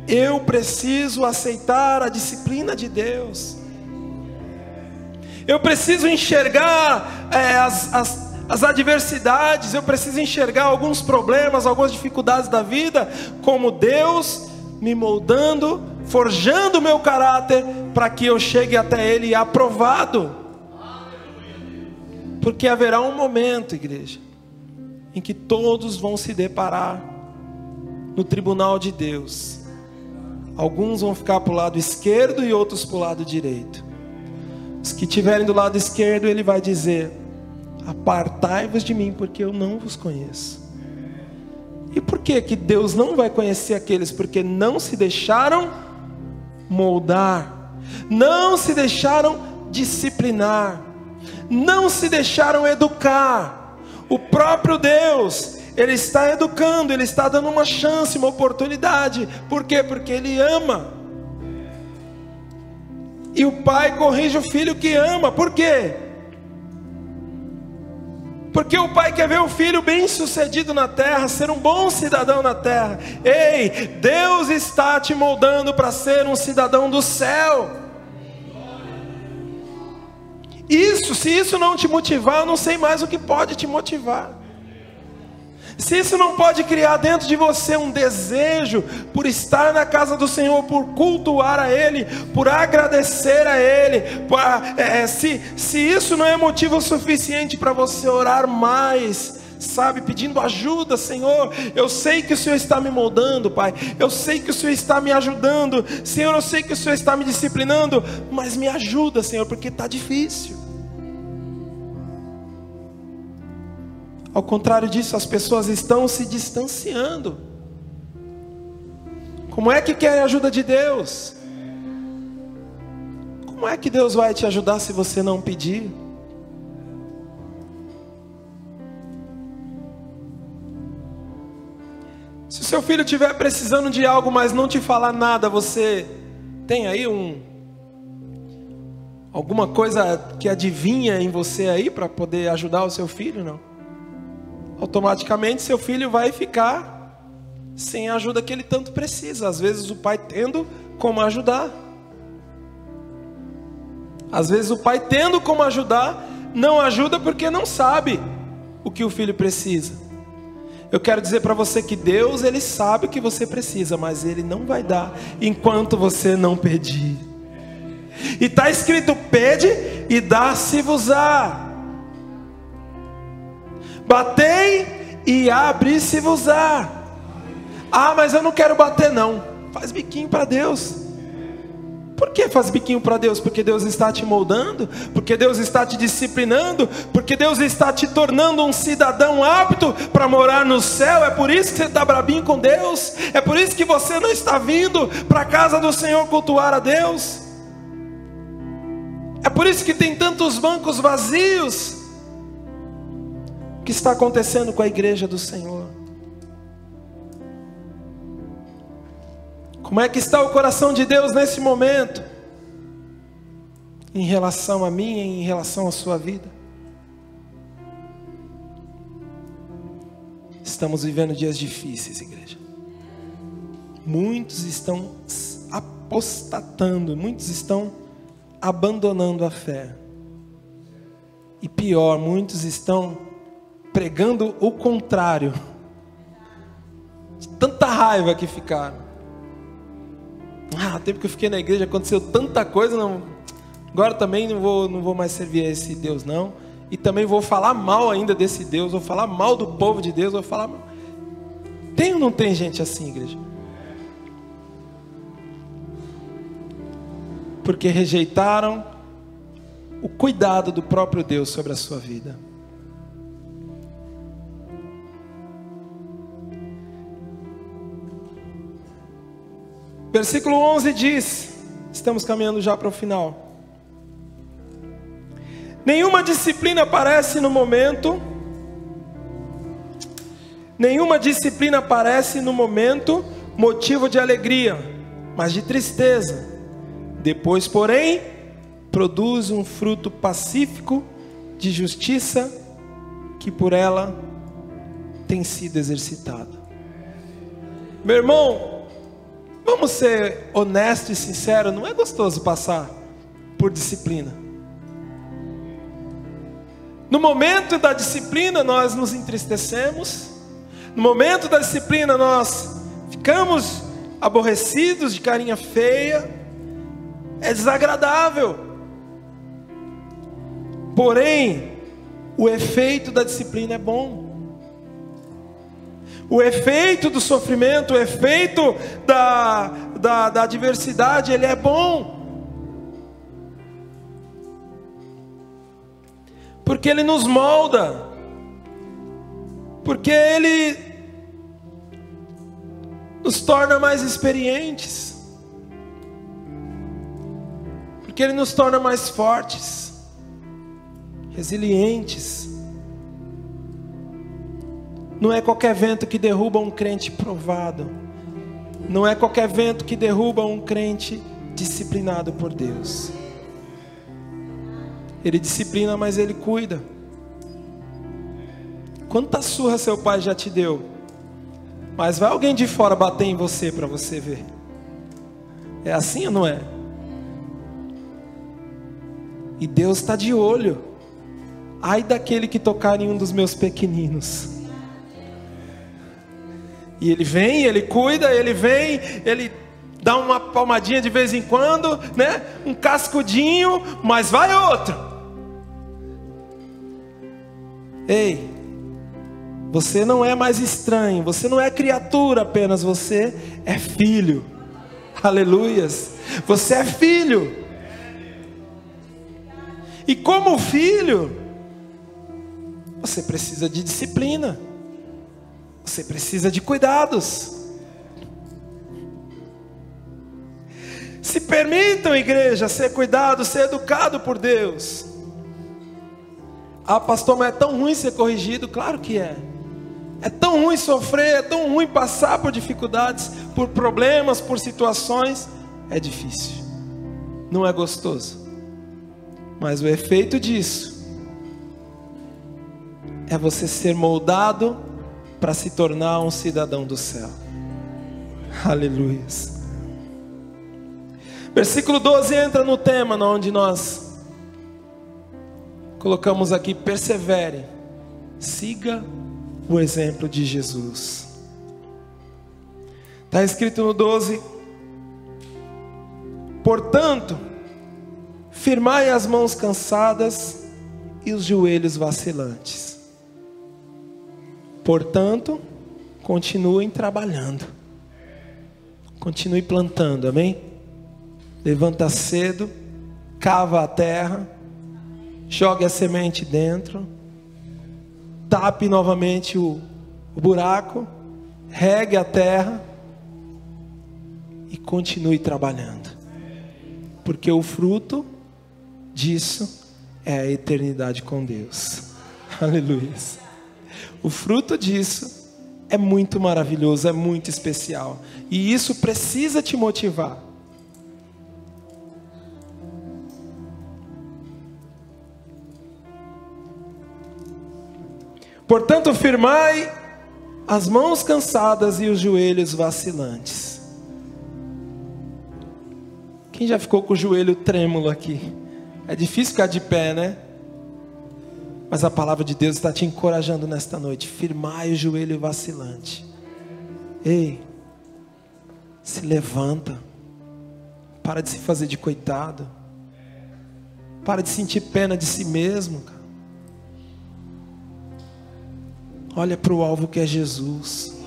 Eu preciso aceitar a disciplina de Deus. Eu preciso enxergar as adversidades. Eu preciso enxergar alguns problemas, algumas dificuldades da vida, como Deus me moldando, forjando o meu caráter, para que eu chegue até Ele aprovado. Porque haverá um momento, igreja, em que todos vão se deparar no tribunal de Deus. Alguns vão ficar para o lado esquerdo e outros para o lado direito. Os que estiverem do lado esquerdo, ele vai dizer: apartai-vos de mim, porque eu não vos conheço. E por que que Deus não vai conhecer aqueles? Porque não se deixaram moldar, não se deixaram disciplinar, não se deixaram educar. O próprio Deus, Ele está educando, Ele está dando uma chance, uma oportunidade. Por quê? Porque Ele ama. E o pai corrige o filho que ama. Por quê? Porque o pai quer ver o filho bem sucedido na terra, ser um bom cidadão na terra. Ei, Deus está te moldando para ser um cidadão do céu. Se isso não te motivar, eu não sei mais o que pode te motivar. Se isso não pode criar dentro de você um desejo por estar na casa do Senhor, por cultuar a Ele, por agradecer a Ele, se isso não é motivo suficiente para você orar mais, sabe, pedindo ajuda: Senhor, eu sei que o Senhor está me moldando, Pai, eu sei que o Senhor está me ajudando, Senhor, eu sei que o Senhor está me disciplinando, mas me ajuda, Senhor, porque está difícil. Ao contrário disso, as pessoas estão se distanciando. Como é que querem a ajuda de Deus? Como é que Deus vai te ajudar se você não pedir? Se o seu filho estiver precisando de algo, mas não te falar nada, você tem aí alguma coisa que adivinha em você aí para poder ajudar o seu filho? Não. Automaticamente seu filho vai ficar sem a ajuda que ele tanto precisa. Às vezes o pai tendo como ajudar, às vezes o pai tendo como ajudar, não ajuda porque não sabe o que o filho precisa. Eu quero dizer para você que Deus, Ele sabe o que você precisa, mas Ele não vai dar enquanto você não pedir. E está escrito: pede e dá-se-vos-á. Batei e abre-se-vos-á. Ah, mas eu não quero bater não. Faz biquinho para Deus. Por que faz biquinho para Deus? Porque Deus está te moldando, porque Deus está te disciplinando, porque Deus está te tornando um cidadão apto para morar no céu. É por isso que você está brabinho com Deus. É por isso que você não está vindo para a casa do Senhor cultuar a Deus. É por isso que tem tantos bancos vazios. O que está acontecendo com a igreja do Senhor? Como é que está o coração de Deus nesse momento? Em relação a mim, em relação à sua vida? Estamos vivendo dias difíceis, igreja. Muitos estão apostatando, muitos estão abandonando a fé. E pior, muitos estão pregando o contrário, de tanta raiva que ficaram. O tempo que eu fiquei na igreja aconteceu tanta coisa, agora também não vou mais servir a esse Deus não, e também vou falar mal ainda desse Deus, vou falar mal do povo de Deus, vou falar mal. Tem ou não tem gente assim, igreja? Porque rejeitaram o cuidado do próprio Deus sobre a sua vida. Versículo 11 diz, estamos caminhando já para o final: nenhuma disciplina parece no momento motivo de alegria, mas de tristeza. Depois, porém, produz um fruto pacífico de justiça, que por ela tem sido exercitado. Meu irmão, vamos ser honestos e sinceros, não é gostoso passar por disciplina. No momento da disciplina nós nos entristecemos, no momento da disciplina nós ficamos aborrecidos, de carinha feia, é desagradável. Porém, o efeito da disciplina é bom. O efeito do sofrimento, o efeito da adversidade, ele é bom. Porque ele nos molda. Porque ele nos torna mais experientes. Porque ele nos torna mais fortes, resilientes. Não é qualquer vento que derruba um crente provado. Não é qualquer vento que derruba um crente disciplinado por Deus. Ele disciplina, mas ele cuida. Quanta surra seu pai já te deu? Mas vai alguém de fora bater em você para você ver. É assim ou não é? E Deus está de olho. Ai daquele que tocar em um dos meus pequeninos. E ele vem, ele cuida, ele vem, ele dá uma palmadinha de vez em quando, né? Um cascudinho, mas vai outro. Ei, você não é mais estranho, você não é criatura apenas, você é filho. Aleluias. Você é filho. E como filho, você precisa de disciplina. Você precisa de cuidados. Se permitam, igreja, ser cuidado, ser educado por Deus. Ah, pastor, mas é tão ruim ser corrigido? Claro que é. É tão ruim sofrer, é tão ruim passar por dificuldades, por problemas, por situações. É difícil. Não é gostoso. Mas o efeito disso é você ser moldado para se tornar um cidadão do céu. Aleluia. Versículo 12 entra no tema onde nós colocamos aqui: persevere, siga o exemplo de Jesus. Está escrito no 12: portanto, firmai as mãos cansadas e os joelhos vacilantes. Portanto, continuem trabalhando. Continue plantando, amém? Levanta cedo, cava a terra, jogue a semente dentro, tape novamente o buraco, regue a terra e continue trabalhando. Porque o fruto disso é a eternidade com Deus. Aleluia. O fruto disso é muito maravilhoso, é muito especial. E isso precisa te motivar. Portanto, firmai as mãos cansadas e os joelhos vacilantes. Quem já ficou com o joelho trêmulo aqui? É difícil ficar de pé, né? Mas a palavra de Deus está te encorajando nesta noite. Firmai o joelho vacilante. Ei, se levanta. Para de se fazer de coitado. Para de sentir pena de si mesmo, cara. Olha para o alvo que é Jesus.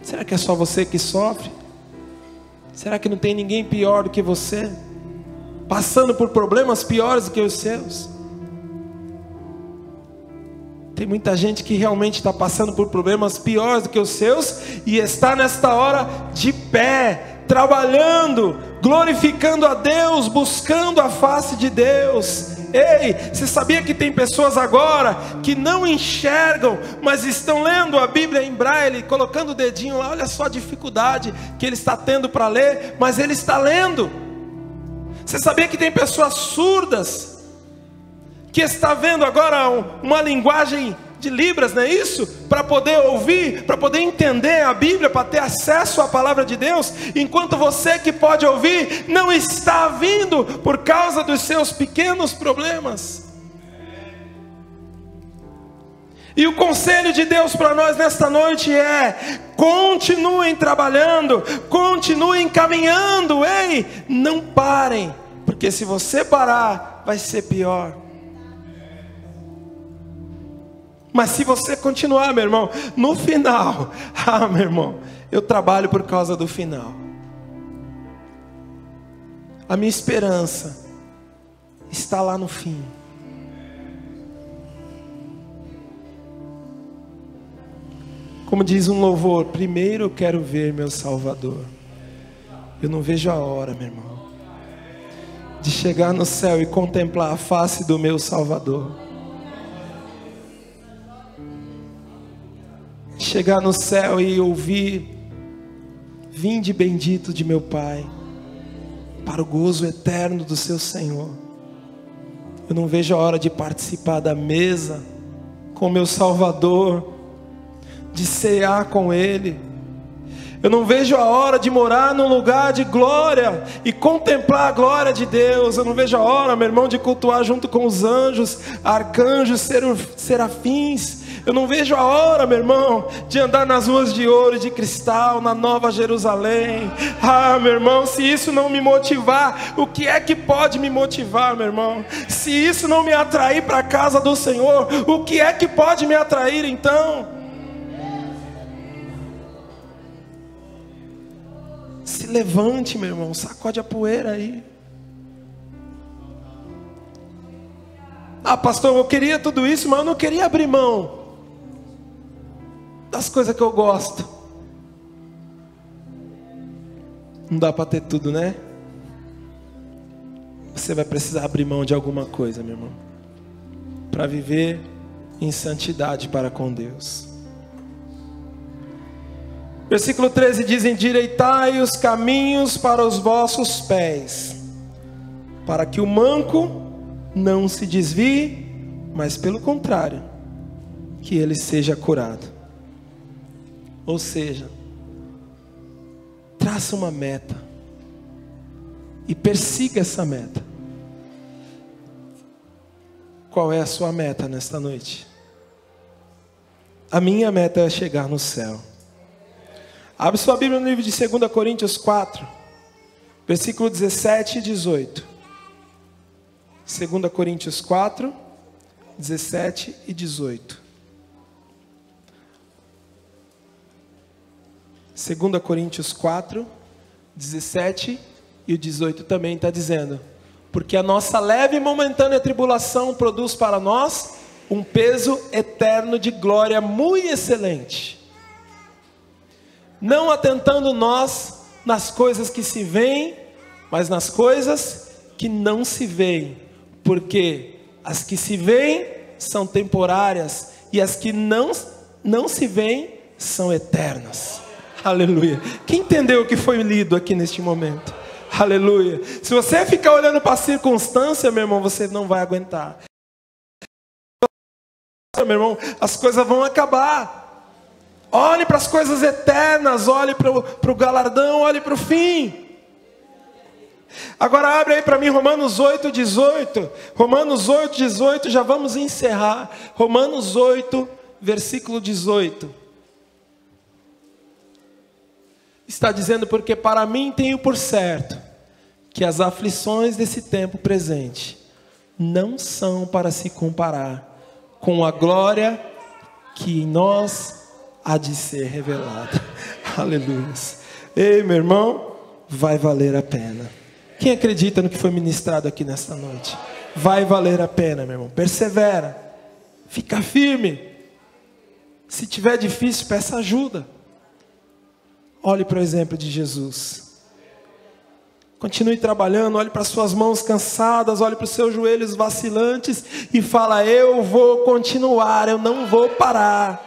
Será que é só você que sofre? Será que não tem ninguém pior do que você? Passando por problemas piores do que os seus? Tem muita gente que realmente está passando por problemas piores do que os seus e está nesta hora de pé, trabalhando, glorificando a Deus, buscando a face de Deus. Ei, você sabia que tem pessoas agora que não enxergam, mas estão lendo a Bíblia em braille, colocando o dedinho lá? Olha só a dificuldade que ele está tendo para ler, mas ele está lendo. Você sabia que tem pessoas surdas que está vendo agora uma linguagem de libras, não é isso? Para poder ouvir, para poder entender a Bíblia, para ter acesso à palavra de Deus, enquanto você que pode ouvir não está vindo por causa dos seus pequenos problemas. E o conselho de Deus para nós nesta noite é: continuem trabalhando, continuem caminhando, ei, não parem, porque se você parar, vai ser pior. Mas se você continuar, meu irmão, no final, meu irmão, eu trabalho por causa do final. A minha esperança está lá no fim. Como diz um louvor, primeiro eu quero ver meu Salvador. Eu não vejo a hora, meu irmão, de chegar no céu e contemplar a face do meu Salvador. Chegar no céu e ouvir: vinde bendito de meu Pai, para o gozo eterno do seu Senhor. Eu não vejo a hora de participar da mesa com meu Salvador, de cear com Ele. Eu não vejo a hora de morar num lugar de glória e contemplar a glória de Deus. Eu não vejo a hora, meu irmão, de cultuar junto com os anjos, arcanjos, serafins. Eu não vejo a hora, meu irmão, de andar nas ruas de ouro e de cristal, na Nova Jerusalém. Meu irmão, se isso não me motivar, o que é que pode me motivar, meu irmão? Se isso não me atrair para a casa do Senhor, o que é que pode me atrair então? Se levante, meu irmão, sacode a poeira aí. Pastor, eu queria tudo isso, mas eu não queria abrir mão das coisas que eu gosto. Não dá para ter tudo, né? Você vai precisar abrir mão de alguma coisa, meu irmão, para viver em santidade para com Deus. Versículo 13 diz: endireitai os caminhos para os vossos pés, para que o manco não se desvie, mas pelo contrário, que ele seja curado. Ou seja, traça uma meta e persiga essa meta. Qual é a sua meta nesta noite? A minha meta é chegar no céu. Abre sua Bíblia no livro de 2 Coríntios 4, versículo 17 e 18. 2 Coríntios 4, 17 e 18. 2 Coríntios 4, 17 e o 18 também está dizendo: porque a nossa leve e momentânea tribulação produz para nós um peso eterno de glória muito excelente, não atentando nós nas coisas que se veem, mas nas coisas que não se veem, porque as que se veem são temporárias, e as que não se veem são eternas. Aleluia. Quem entendeu o que foi lido aqui neste momento? Aleluia. Se você ficar olhando para a circunstância, meu irmão, você não vai aguentar. Meu irmão, as coisas vão acabar. Olhe para as coisas eternas, olhe para o galardão, olhe para o fim. Agora abre aí para mim Romanos 8, 18. Romanos 8, 18, já vamos encerrar. Romanos 8, versículo 18. Está dizendo: porque para mim tenho por certo que as aflições desse tempo presente não são para se comparar com a glória que em nós há de ser revelada. Aleluia. Ei, meu irmão, vai valer a pena. Quem acredita no que foi ministrado aqui nesta noite? Vai valer a pena, meu irmão. Persevera, fica firme. Se tiver difícil, peça ajuda. Olhe para o exemplo de Jesus. Continue trabalhando, olhe para suas mãos cansadas, olhe para os seus joelhos vacilantes e fala: eu vou continuar, eu não vou parar.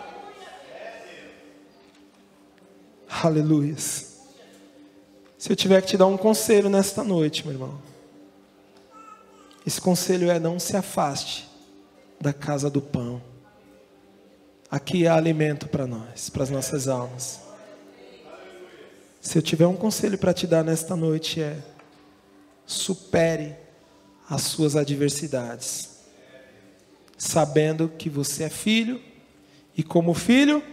Aleluia. Se eu tiver que te dar um conselho nesta noite, meu irmão, esse conselho é: não se afaste da casa do pão. Aqui há alimento para nós, para as nossas almas. Se eu tiver um conselho para te dar nesta noite é: supere as suas adversidades, sabendo que você é filho, e como filho,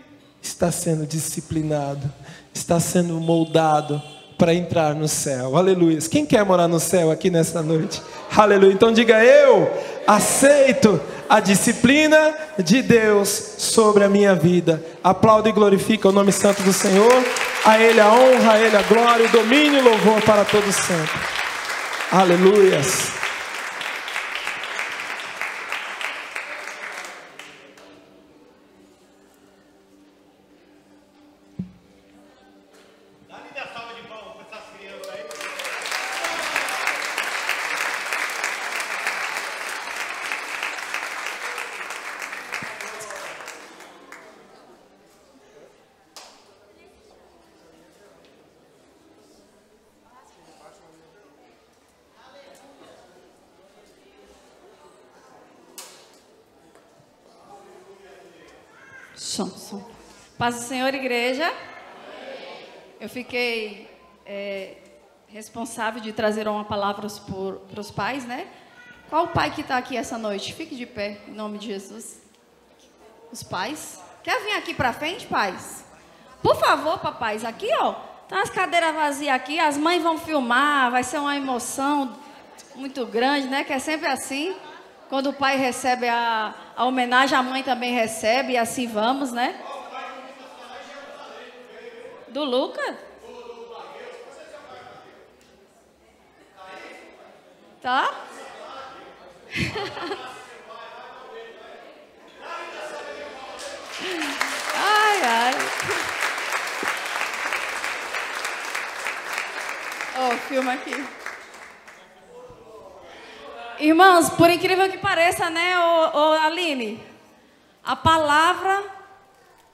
está sendo disciplinado, está sendo moldado para entrar no céu. Aleluia. Quem quer morar no céu aqui nesta noite? Aleluia. Então diga: eu Aceito a disciplina de Deus sobre a minha vida. Aplauda e glorifica o nome santo do Senhor. A Ele a honra, a Ele a glória, o domínio e o louvor para todos sempre. Aleluias. Paz do Senhor, igreja. Eu fiquei responsável de trazer uma palavra para os pais, né? Qual o pai que está aqui essa noite? Fique de pé, em nome de Jesus. Os pais. Quer vir aqui para frente, pais? Por favor, papais, aqui, ó. Tem umas cadeiras vazias aqui, as mães vão filmar, vai ser uma emoção muito grande, né? Que é sempre assim. Quando o pai recebe a homenagem, a mãe também recebe, e assim vamos, né? Do Luca? Tá? Ai, ai. Ó, filma aqui. Irmãos, por incrível que pareça, né, Aline? A palavra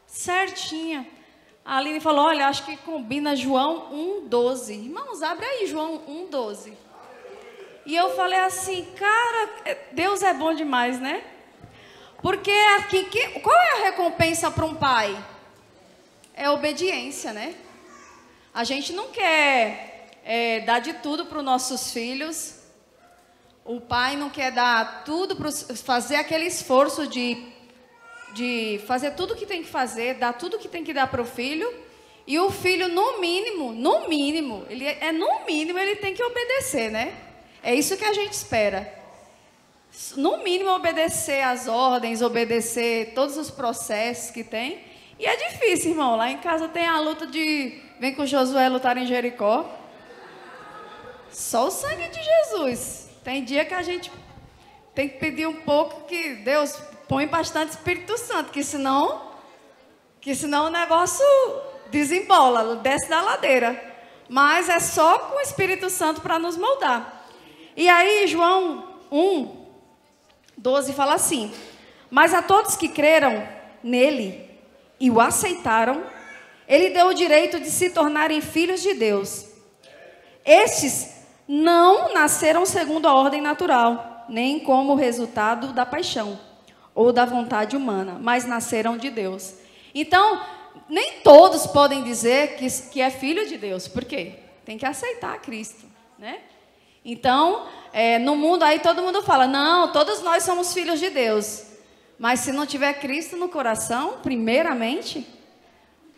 certinha. A Aline falou, olha, acho que combina João 1,12. Irmãos, abre aí João 1,12. E eu falei assim, cara, Deus é bom demais, né? Porque aqui, qual é a recompensa para um pai? É obediência, né? A gente não quer dar de tudo para os nossos filhos. O pai não quer dar tudo, fazer aquele esforço de fazer tudo o que tem que fazer, dar tudo o que tem que dar para o filho. E o filho, no mínimo, ele tem que obedecer, né? É isso que a gente espera. No mínimo, obedecer às ordens, obedecer todos os processos que tem. E é difícil, irmão. Lá em casa tem a luta de... Vem com Josué lutar em Jericó. Só o sangue de Jesus. Tem dia que a gente tem que pedir um pouco que Deus põe bastante Espírito Santo, que senão o negócio desembola, desce da ladeira. Mas é só com o Espírito Santo para nos moldar. E aí João 1,12 fala assim, mas a todos que creram nele e o aceitaram, ele deu o direito de se tornarem filhos de Deus. Estes não nasceram segundo a ordem natural, nem como resultado da paixão ou da vontade humana, mas nasceram de Deus. Então, nem todos podem dizer que é filho de Deus. Por quê? Tem que aceitar Cristo, né? Então, no mundo aí todo mundo fala, não, todos nós somos filhos de Deus. Mas se não tiver Cristo no coração, primeiramente,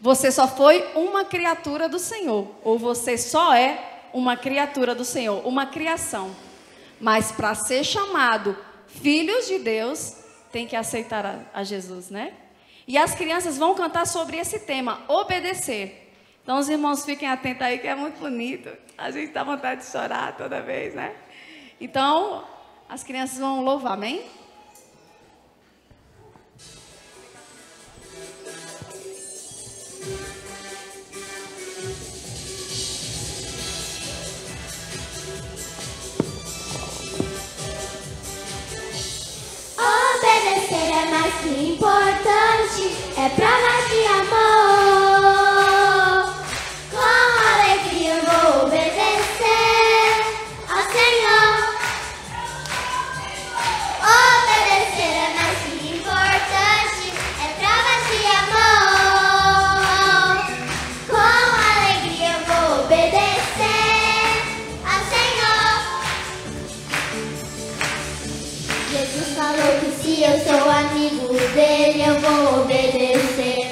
você só foi uma criatura do Senhor. Ou você só é uma criatura do Senhor, uma criação. Mas para ser chamado filhos de Deus, tem que aceitar a Jesus, né? E as crianças vão cantar sobre esse tema, obedecer. Então os irmãos fiquem atentos aí, que é muito bonito. A gente dá vontade de chorar toda vez, né? Então, as crianças vão louvar, amém? Obedecer é mais que importante, é prova de amor. Com alegria eu vou obedecer ao Senhor. Obedecer é mais que importante, é prova de amor. Com alegria eu vou obedecer ao Senhor. Jesus falou que se eu sou amigo dele, eu vou obedecer.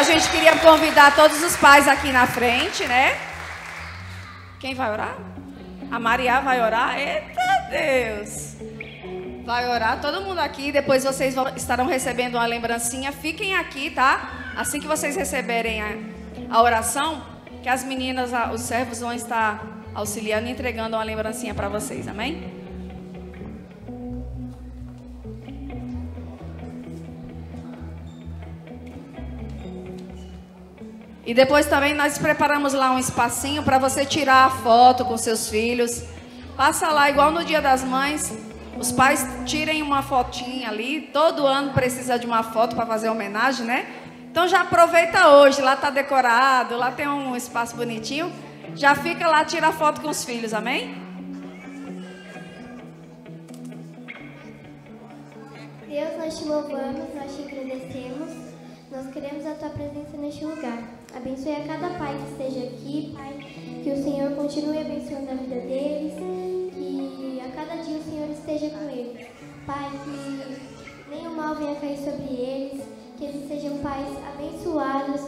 a gente queria convidar todos os pais aqui na frente, né? Quem vai orar? A Maria vai orar? Eita Deus! Vai orar todo mundo aqui. Depois vocês estarão recebendo uma lembrancinha. Fiquem aqui, tá? Assim que vocês receberem a oração, que as meninas, os servos vão estar auxiliando e entregando uma lembrancinha para vocês. Amém? E depois também nós preparamos lá um espacinho para você tirar a foto com seus filhos. Passa lá igual no Dia das Mães. Os pais tirem uma fotinha ali. Todo ano precisa de uma foto para fazer homenagem, né? Então já aproveita hoje. Lá está decorado, lá tem um espaço bonitinho. Já fica lá, tira a foto com os filhos, amém? Deus, nós te louvamos, nós te agradecemos. Nós queremos a tua presença neste lugar. Abençoe a cada pai que esteja aqui, Pai. Que o Senhor continue abençoando a vida deles. Que a cada dia o Senhor esteja com eles. Pai, que nenhum mal venha cair sobre eles. Que eles sejam pais abençoados.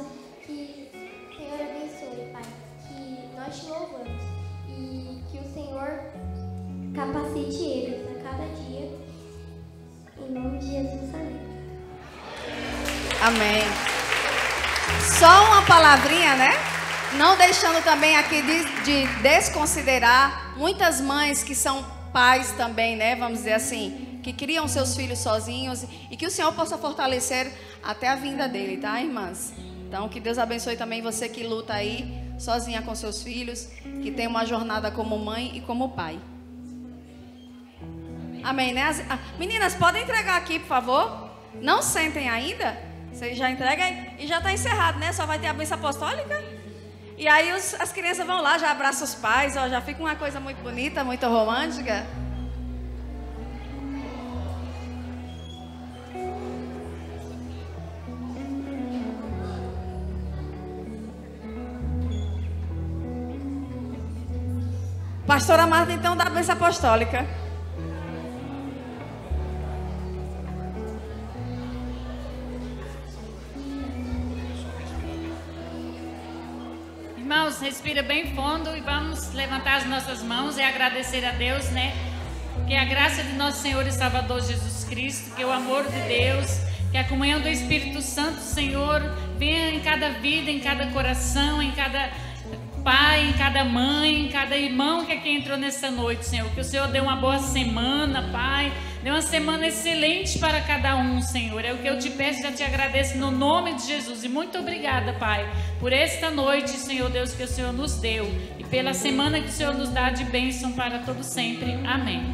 Que o Senhor abençoe, Pai. Que nós te louvamos. E que o Senhor capacite eles a cada dia. Em nome de Jesus, amém. Amém. Só uma palavrinha, né? Não deixando também aqui de desconsiderar muitas mães que são pais também, né? Vamos dizer assim, que criam seus filhos sozinhos e que o Senhor possa fortalecer até a vinda dele, tá, irmãs? Então, que Deus abençoe também você que luta aí sozinha com seus filhos, que tem uma jornada como mãe e como pai. Amém, né? Meninas, podem entregar aqui, por favor? Não sentem ainda? Você já entrega e já está encerrado, né? Só vai ter a bênção apostólica. E aí as crianças vão lá, já abraçam os pais, ó, já fica uma coisa muito bonita, muito romântica. Pastora Marta, então, dá a bênção apostólica. Irmãos, respira bem fundo e vamos levantar as nossas mãos e agradecer a Deus, né? Que a graça de nosso Senhor e Salvador Jesus Cristo, que o amor de Deus, que a comunhão do Espírito Santo, Senhor, venha em cada vida, em cada coração, em cada pai, em cada mãe, em cada irmão que aqui entrou nessa noite, Senhor. Que o Senhor dê uma boa semana, Pai. Dê uma semana excelente para cada um, Senhor. É o que eu te peço e já te agradeço no nome de Jesus. E muito obrigada, Pai, por esta noite, Senhor Deus, que o Senhor nos deu. E pela semana que o Senhor nos dá de bênção para todo sempre. Amém.